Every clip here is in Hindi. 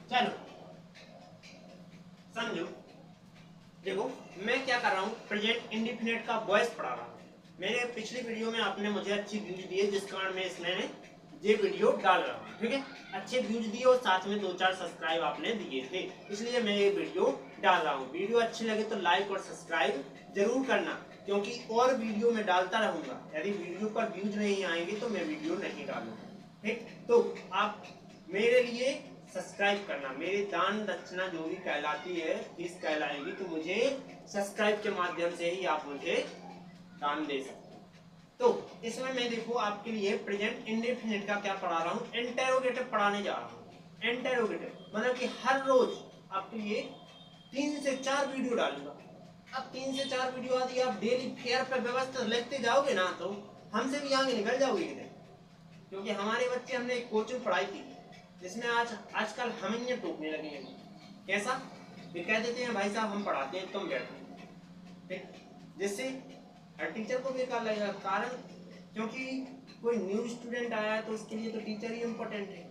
चलो समझो, देखो मैं क्या कर रहा हूँ, प्रेजेंट इंडेफिनिट का वॉइस पढ़ा रहा हूँ। मेरे पिछली वीडियो में आपने मुझे अच्छी व्यूज दिए, जिस कारण मैं इसमें ये वीडियो डाल रहा हूँ, ठीक है। अच्छे व्यूज दिए और साथ में 2-4 सब्सक्राइब आपने दिए थे, इसलिए मैं ये वीडियो डाल रहा हूँ। वीडियो अच्छी लगे तो लाइक और सब्सक्राइब जरूर करना, क्योंकि और वीडियो में डालता रहूंगा। यदि वीडियो पर व्यूज नहीं आएंगे तो मैं वीडियो नहीं डालूंगा, ठीक। तो आप मेरे लिए सब्सक्राइब करना, मेरी दान दक्षिणा जो भी कहलाती है, फीस कहलाएगी, तो मुझे सब्सक्राइब के माध्यम से ही आप मुझे दान दे सकते हैं। तो इसमें मैं देखो आपके लिए प्रेजेंट इंडेफिनिट का क्या पढ़ा रहा हूँ, इंटेरोगेटिव पढ़ाने जा रहा हूँ। इंटेरोगेटिव मतलब कि हर रोज आपके लिए 3 से 4 वीडियो डालूंगा। अब 3 से 4 वीडियो आदि आप डेली फेयर पर व्यवस्था लिखते जाओगे ना, तो हमसे भी आगे निकल जाओगे कितने, क्योंकि हमारे बच्चे, हमने एक कोचिंग पढ़ाई थी जिसमें आजकल हम ही टोकने लगे हैं। कैसा, वे कह देते हैं भाई साहब हम पढ़ाते हैं तुम बैठो, ठीक, जिससे हर टीचर को बेकार लगेगा। कारण क्योंकि कोई न्यू स्टूडेंट आया है तो उसके लिए तो टीचर ही इम्पोर्टेंट है।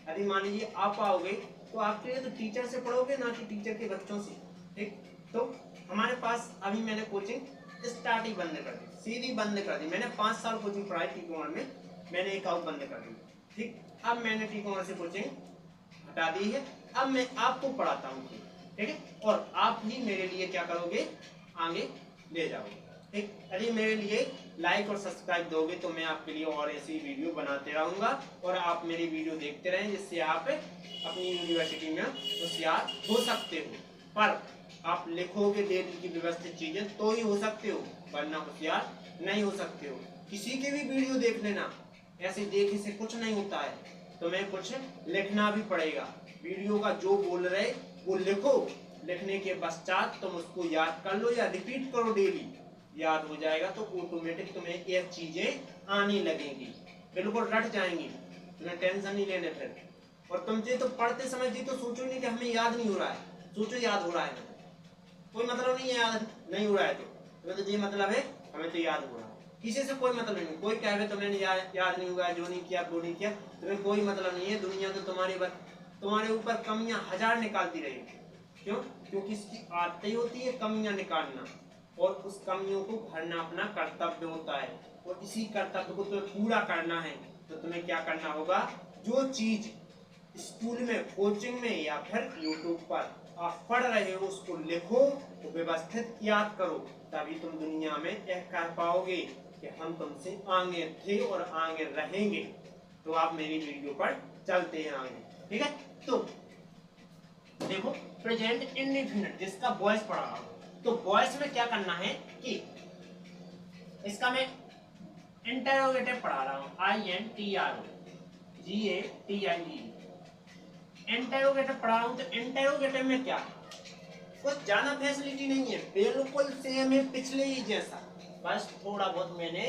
यदि मान लीजिए आप आओगे तो आपके लिए तो टीचर से पढ़ोगे, ना कि टीचर के बच्चों से, ठीक। तो हमारे पास अभी मैंने कोचिंग स्टार्ट ही बंद कर दी, सीधी बंद कर दी। मैंने 5 साल कोचिंग पढ़ाई टी-कॉमर्स में, मैंने एक आउट बंद कर दी, ठीक। अब मैंने टी-कॉमर्स से कोचिंग हटा दी है, अब मैं आपको पढ़ाता हूँ, ठीक है। और आप ही मेरे लिए क्या करोगे, आगे ले जाओगे, ठीक। यदि मेरे लिए लाइक और सब्सक्राइब दोगे तो मैं आपके लिए और ऐसी वीडियो बनाते रहूंगा और आप मेरी वीडियो देखते रहें, जिससे आप अपनी यूनिवर्सिटी में होशियार हो सकते हो। पर आप लिखोगे डेली की व्यवस्थित चीजें तो ही हो सकते हो, वरना होशियार नहीं हो सकते हो। किसी के भी वीडियो देख लेना, ऐसे देखे से कुछ नहीं होता है, तुम्हें कुछ लिखना भी पड़ेगा। वीडियो का जो बोल रहे वो लिखो, लिखने के पश्चात तुम उसको याद कर लो या रिपीट करो डेली, याद हो जाएगा तो ऑटोमेटिक तुम्हें ये चीजें आने लगेंगी, बिल्कुल रट जाएंगी, तुम्हें टेंशन नहीं लेने फिर। और तुम जी तो पढ़ते समय जी तो सोचो नहीं कि हमें याद नहीं हो रहा है, सोचो याद हो रहा है, कोई मतलब नहीं है याद नहीं हो रहा है, तो ये मतलब है हमें तो याद हो रहा है। किसी से कोई मतलब नहीं, कोई कहे तो मैंने याद नहीं हुआ, जो नहीं किया वो नहीं किया, तुम्हें कोई मतलब नहीं है। दुनिया तो तुम्हारे ऊपर कमियां 1000 निकालती रहेगी। क्यों? क्योंकि इसकी आदत ही होती है कमियां निकालना, और उस कमियों को भरना अपना कर्तव्य होता है। और इसी कर्तव्य को तुम्हें पूरा करना है तो तुम्हें क्या करना होगा, जो चीज स्कूल में, कोचिंग में या फिर यूट्यूब पर आप पढ़ रहे हो उसको लिखो, तो व्यवस्थित याद करो, तभी तुम दुनिया में यह कह पाओगे कि हम तुमसे आगे थे और आगे रहेंगे। तो आप मेरी वीडियो पर चलते हैं आगे, ठीक है। तो देखो प्रेजेंट इंडेफिनिट जिसका वॉइस पढ़ा रहा हूं, तो वॉइस में क्या करना है कि इसका मैं इंटरोगेटिव पढ़ा रहा हूं, INTROGATIE इंटरोगेटिव पढ़ा रहा हूं। तो इंटरोगेटिव में क्या कुछ ज्यादा फैसिलिटी नहीं है, बिल्कुल सेम है पिछले ही जैसा, बस थोड़ा बहुत मैंने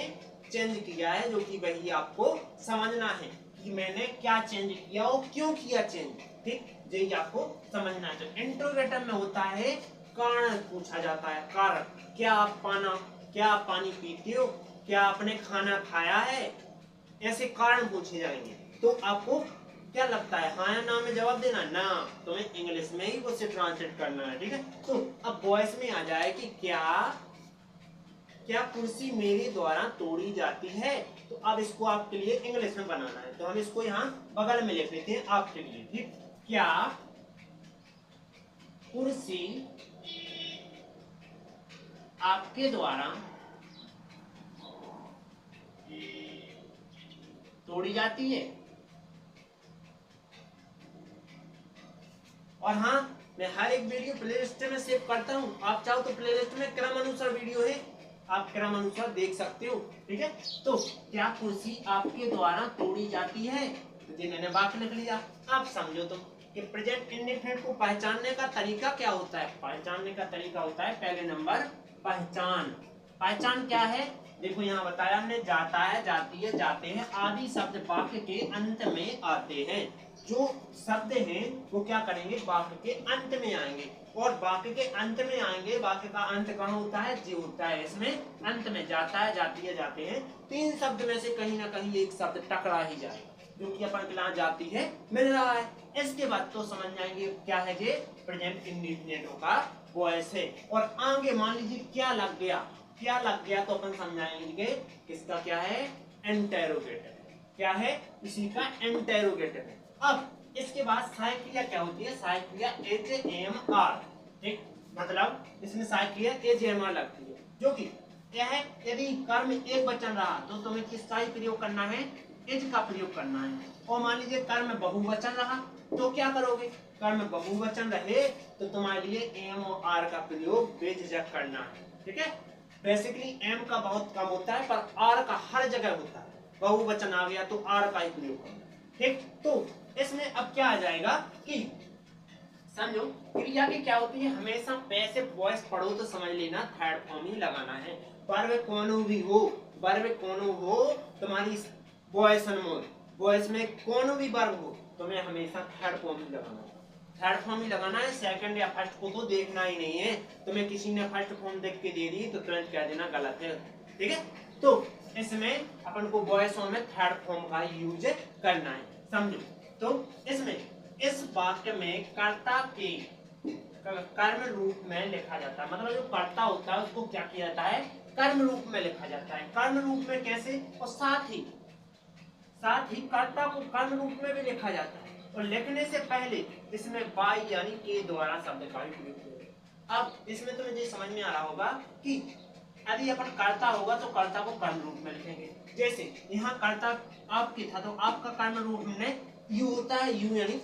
चेंज किया है, जो कि वही आपको समझना है कि मैंने क्या चेंज किया और क्यों किया चेंज, ठीक, यही आपको समझना है। तो इंटरोगेटिव में होता है कारण पूछा जाता है, कारण, क्या आप पानी पीते हो, क्या आपने खाना खाया है, ऐसे कारण पूछे जाएंगे। तो आपको क्या लगता है, हाँ या ना में जवाब देना, ना, तुम्हें इंग्लिश में ही उससे ट्रांसलेट करना है, ठीक है। तो अब वॉइस में आ जाए कि क्या कुर्सी मेरे द्वारा तोड़ी जाती है। तो अब इसको आपके लिए इंग्लिश में बनाना है, तो हम इसको यहाँ बगल में लिख लेते हैं आपके लिए, ठीक। क्या कुर्सी आपके द्वारा तोड़ी जाती है। और हाँ, मैं हर एक वीडियो प्लेलिस्ट में सेव करता हूँ, आप चाहो तो प्लेलिस्ट में क्रम अनुसार वीडियो है, आप क्रम अनुसार देख सकते हो, ठीक है। तो क्या कुर्सी आपके द्वारा तोड़ी जाती है, तो जी मैंने वाक्य लिख लिया। आप समझो तुम कि प्रेजेंट इंडेफिनिट को पहचानने का तरीका क्या होता है। पहचानने का तरीका होता है, पहले नंबर पहचान। पहचान क्या है, देखो यहाँ बताया हमने, जाता है, जाती है, जाते हैं आदि शब्द वाक्य के अंत में आते हैं। जो शब्द हैं वो क्या करेंगे, वाक्य के अंत में आएंगे, और वाक्य के अंत में आएंगे। वाक्य का अंत कहाँ होता है, जी होता है इसमें अंत में। जाता है, जाती है, जाते हैं, 3 शब्द में से कहीं ना कहीं एक शब्द टकरा ही जाएगा। जो कि अपन क्लास जाती है मिल रहा है। इसके बाद तो समझ जाएंगे क्या है ये प्रेजेंट इंडेफिनिटों का वॉइस है। और आगे मान लीजिए क्या लग गया तो अपन समझाएंगे किसका क्या है, इंटेरोगेटिव। क्या है, इसी का इंटेरोगेटिव है। अब इसके बाद सहायक क्रिया क्या होती है, सहायक क्रिया एज-एम-आर। ठीक, मतलब इसमें सहायक क्रिया एज-एम-आर लगती है, जो कि क्या है, यदि कर्म एक वचन रहा तो तुम्हें किसका ही प्रयोग करना है, एज का प्रयोग करना है। और मान लीजिए कर्म बहुवचन रहा तो क्या करोगे, कर्म बहुवचन रहे तो तुम्हारे लिए एम और आर का प्रयोग बेझिझक करना है। ठीक है, बेसिकली एम का बहुत कम होता है पर आर का हर जगह होता है। बहुवचन आ गया तो आर का ही प्रयोग करना। ठीक, तो इसमें अब क्या आ जाएगा कि समझो क्रिया की क्या होती है, हमेशा पैसिव वॉइस पढ़ो तो समझ लेना थर्ड फॉर्म ही लगाना है। वर्ब कोनो भी हो, वर्ब कोनो हो, तुम्हारी वॉइस अनमोल वॉइस में कोनो भी वर्ब हो तुम्हें हमेशा थर्ड फॉर्म ही लगाना है। थर्ड फॉर्म ही लगाना है, सेकंड या फर्स्ट को तो देखना ही नहीं है। तुम्हें किसी ने फर्स्ट फॉर्म देख के दे दी तो तुरंत कह देना गलत है। ठीक है, तो इसमें अपन को वॉइस में थर्ड फॉर्म का यूज करना है। समझो, तो इसमें इस वाक्य में कर्ता के कर्म रूप में लिखा जाता है, मतलब जो कर्ता होता है उसको क्या किया जाता है, कर्म रूप में लिखा जाता है। कर्म रूप में कैसे, और साथ ही कर्ता को कर्म रूप में भी लिखा जाता है। और लिखने से पहले इसमें बाई यानी के द्वारा शब्द का प्रयोग किया। अब इसमें तुम्हें ये समझ में आ रहा होगा कि यदि अपन कर्ता होगा तो कर्ता को कर्म रूप में लिखेंगे। जैसे यहाँ कर्ता आपकी था तो आपका कर्म रूप में यू होता है, यू यानी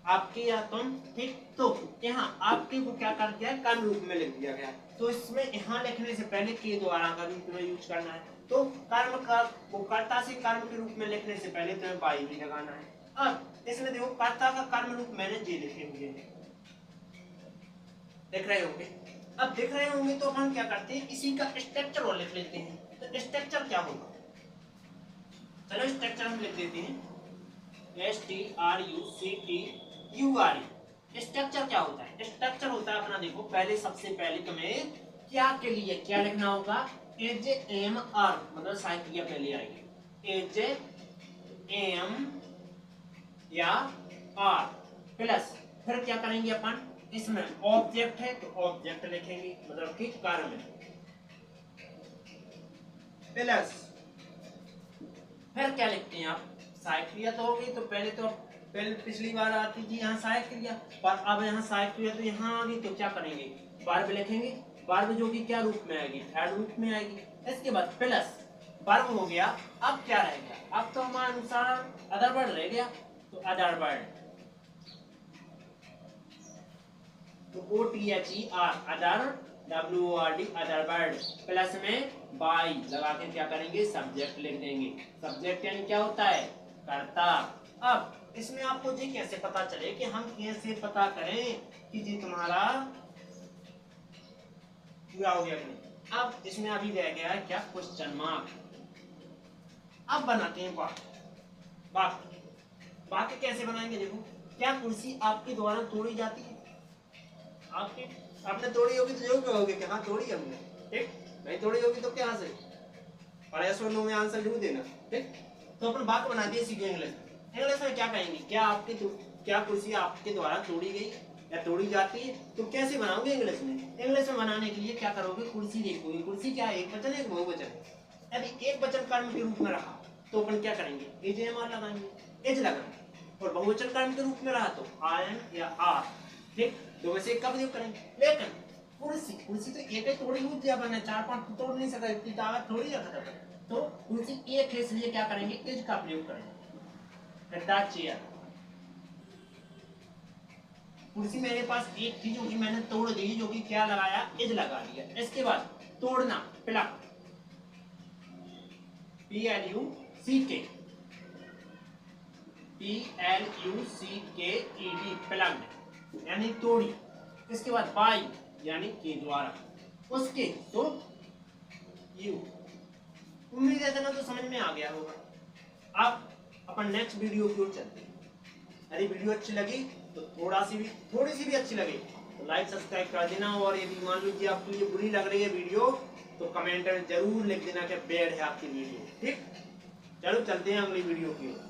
आपके या तुम। ठीक, तो यहाँ आपके को क्या कर दिया है, कर्म रूप में लिख दिया गया। तो इसमें यहाँ लिखने से पहले के द्वारा का रूप में यूज करना है। तो कर्म का वो कर्ता से कर्म के रूप में लिखने से पहले तुम्हें बाई भी लगाना है। अब इसमें देखो कर्ता का कर्म रूप मैंने जे लिखे हुए हैं, देख रहे होंगे। अब देख रहे होंगे तो हम क्या करते हैं, इसी का स्ट्रक्चर और लिख लेते हैं। तो स्ट्रक्चर क्या होगा, चलो स्ट्रक्चर हम लिख देते हैं, STRUCTURE। स्ट्रक्चर क्या होता है, स्ट्रक्चर होता है अपना, देखो पहले सबसे पहले तुम्हें क्या के लिए क्या लिखना होगा, एज एम आर, मतलब सहायक क्रिया पहले आएगी, एज एम या आर प्लस फिर क्या करेंगे अपन, इसमें ऑब्जेक्ट है तो ऑब्जेक्ट लिखेंगे, मतलब कि कार्य प्लस फिर क्या लिखते हैं आप, सहायक क्रिया तो होगी। तो पहले पिछली बार आती थी यहाँ सहायक क्रिया, पर अब यहाँ सहायक क्रिया तो यहाँ आ गई तो क्या करेंगे, वर्ब लिखेंगे। वर्ब जो कि क्या रूप में आएगी, थर्ड रूप में आएगी। इसके बाद प्लस वर्ब हो गया। अब क्या रह गया, अब तो हमारे अनुसार अदर वर्ड रह गया, तो अदर वर्ड, तो OTHER other, WORD other word, plus में बाई लगा के क्या करेंगे, सब्जेक्ट लिख देंगे। सब्जेक्ट यानी क्या होता है, कर्ता। अब इसमें आपको जी कैसे पता चले कि हम कैसे पता करें कि जी तुम्हारा पूरा हो गया कि नहीं। अब इसमें अभी रह गया है क्या, क्वेश्चन मार्क। अब बनाते हैं वाक्य कैसे बनाएंगे, देखो क्या कुर्सी आपके द्वारा तोड़ी जाती है, आपने तोड़ी होगी तो जो कहोगे कि हाँ तोड़ी हमने। ठीक, नहीं तोड़ी होगी तो क्या से, और यस और नो में आंसर जरूर देना। ठीक, तो अपन वाक्य बना दिए सीखे इंग्लिश में क्या कहेंगे, क्या कुर्सी आपके द्वारा तोड़ी गई या तोड़ी जाती है, तो कैसे बनाओगे इंग्लिश में। इंग्लिश में बनाने के लिए क्या करोगे, कुर्सी देखोगे, कुर्सी क्या है, एक वचन है एक बहुवचन है। यदि एक वचन कर्म के रूप में रहा तो अपन क्या करेंगे, एज एम आर लगाएंगे, एज लगाएंगे। और बहुवचन कर्म के रूप में रहा तो आई एम या आर। ठीक, दो में से एक का प्रयोग करेंगे। लेकिन कुर्सी तो एक ही तोड़ी हुई थी, अपन 4-5 तोड़ नहीं सकता, इतनी ताकत थोड़ी रखा था। तो कुर्सी एक है इसलिए क्या करेंगे, एज का प्रयोग करेंगे। चेयर, कुर्सी मेरे पास एक थी जो कि मैंने तोड़ दी, जो कि क्या लगाया, एज लगा दिया। इसके बाद तोड़ना, प्लग, PLUCKED प्लग यानी तोड़ी। इसके बाद बाई यानी के द्वारा, उसके तो यू। उम्मीद है ना तो समझ में आ गया होगा। अब अपन नेक्स्ट वीडियो की ओर चलते हैं। यदि वीडियो अच्छी लगी तो थोड़ी सी भी अच्छी लगे तो लाइक सब्सक्राइब कर देना। और यदि मान लीजिए आपको ये बुरी लग रही है वीडियो तो कमेंट में जरूर लिख देना कि बैड है आपकी वीडियो। ठीक, चलो चलते हैं अगली वीडियो की ओर।